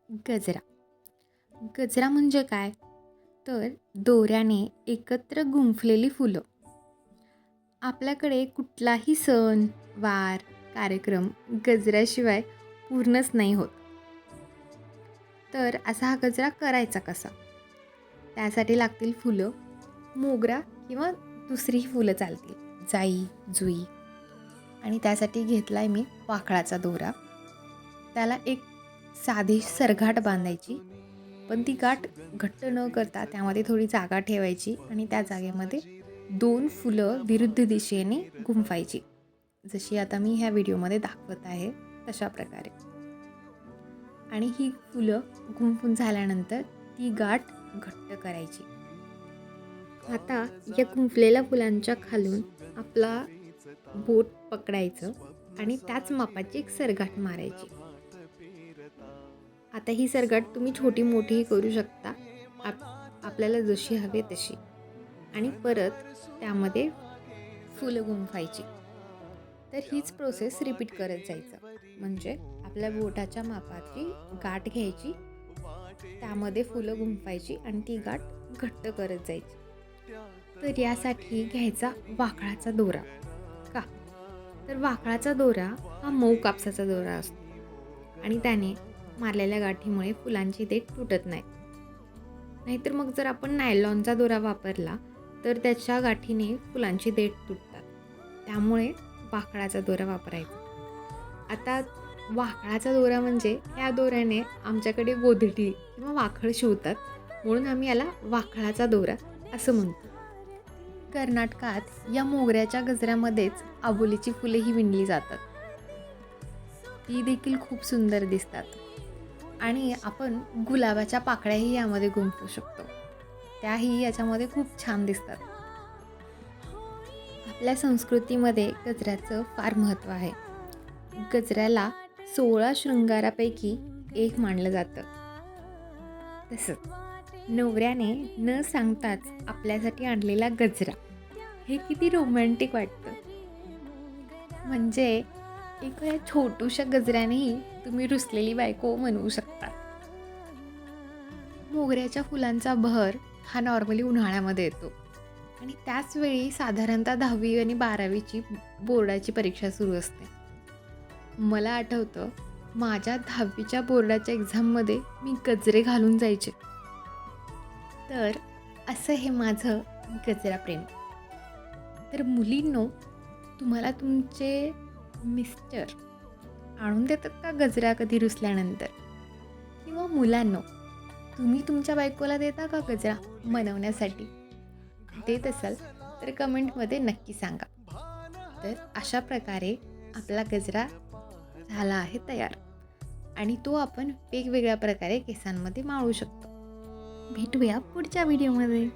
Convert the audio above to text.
गजरा. गजरा म्हणजे काय? तर दोऱ्याने एकत्र गुंफलेली फुलं. आपल्याकडे कुठलाही सण, वार, कार्यक्रम गजऱ्याशिवाय पूर्णच नाही होत. तर असा हा गजरा करायचा कसा? त्यासाठी लागतील फुलं, मोगरा किंवा दुसरीही फुलं चालतील. जाई, जुई आणि त्यासाठी घेतला आहे मी वाकळाचा दोरा. त्याला एक साधी सरघाट बांधायची, पण ती गाठ घट्ट न करता त्यामध्ये थोडी जागा ठेवायची आणि त्या जागेमध्ये 2 फुलं विरुद्ध दिशेने गुंफायची. जशी आता मी ह्या व्हिडिओमध्ये दाखवत आहे तशा प्रकारे. आणि ही फुलं गुंफून झाल्यानंतर ती गाठ घट्ट करायची. आता या गुंफलेल्या फुलांच्या खालून आपला बोट पकडायचं आणि त्याच मापाची एक सरगाठ मारायची. आता ही सरगाठ तुम्ही छोटी मोठीही करू शकता, आपल्याला जशी हवी तशी. आणि परत त्यामध्ये फुलं गुंफायची. तर हीच प्रोसेस रिपीट करत जायचं. म्हणजे आपल्या बोटाच्या मापाची गाठ घ्यायची, त्यामध्ये फुलं गुंफायची आणि ती गाठ घट्ट करत जायची. तर यासाठी घ्यायचा वाकळाचा दोरा. का? तर वाकळाचा दोरा हा मऊ कापसाचा दोरा असतो आणि त्याने मारलेल्या गाठीमुळे फुलांची देठ तुटत नाहीत. नाहीतर मग जर आपण नायलॉनचा दोरा वापरला तर त्याच्या गाठीने फुलांची देठ तुटतात. त्यामुळे वाकळाचा दोरा वापरायचा. आता वाकळाचा दोरा म्हणजे या दोऱ्याने आमच्याकडे गोधडी किंवा वाखळ शिवतात, म्हणून आम्ही याला वाकळाचा दोरा असं म्हणतो. कर्नाटकात या मोगऱ्याच्या गजऱ्यामध्येच आबोलीची फुलेही विणली जातात. ती देखील खूप सुंदर दिसतात. आणि आपण गुलाबाच्या पाकळ्याही यामध्ये गुंफू शकतो. त्याही याच्यामध्ये खूप छान दिसतात. आपल्या संस्कृतीमध्ये गजऱ्याचं फार महत्त्व आहे. गजऱ्याला 16 शृंगारापैकी एक मानलं जातं. तसंच नवऱ्याने न सांगताच आपल्यासाठी आणलेला गजरा हे किती रोमॅन्टिक वाटतं. म्हणजे एका छोटूशा गजऱ्यानेही तुम्ही रुसलेली बायको म्हणवू शकता. मोगऱ्याच्या फुलांचा बहर हा नॉर्मली उन्हाळ्यामध्ये येतो आणि त्याच वेळी साधारणतः 10वी आणि 12वीची बोर्डाची परीक्षा सुरू असते. मला आठवतं माझ्या 10वीच्या बोर्डाच्या एक्झाममध्ये मी गजरे घालून जायचे. तर असं हे माझं गजरा प्रेम. तर मुलींनो, तुम्हाला तुमचे मिस्टर आणून देतात का गजरा कधी रुसल्यानंतर? किंवा मुलांनो, तुम्ही तुमच्या बायकोला देता का गजरा मनवण्यासाठी? देत असाल तर कमेंटमध्ये नक्की सांगा. तर अशा प्रकारे आपला गजरा झाला आहे तयार आणि तो आपण वेगवेगळ्या प्रकारे केसांमध्ये माळू शकतो. भेटूया पुढच्या व्हिडिओमध्ये.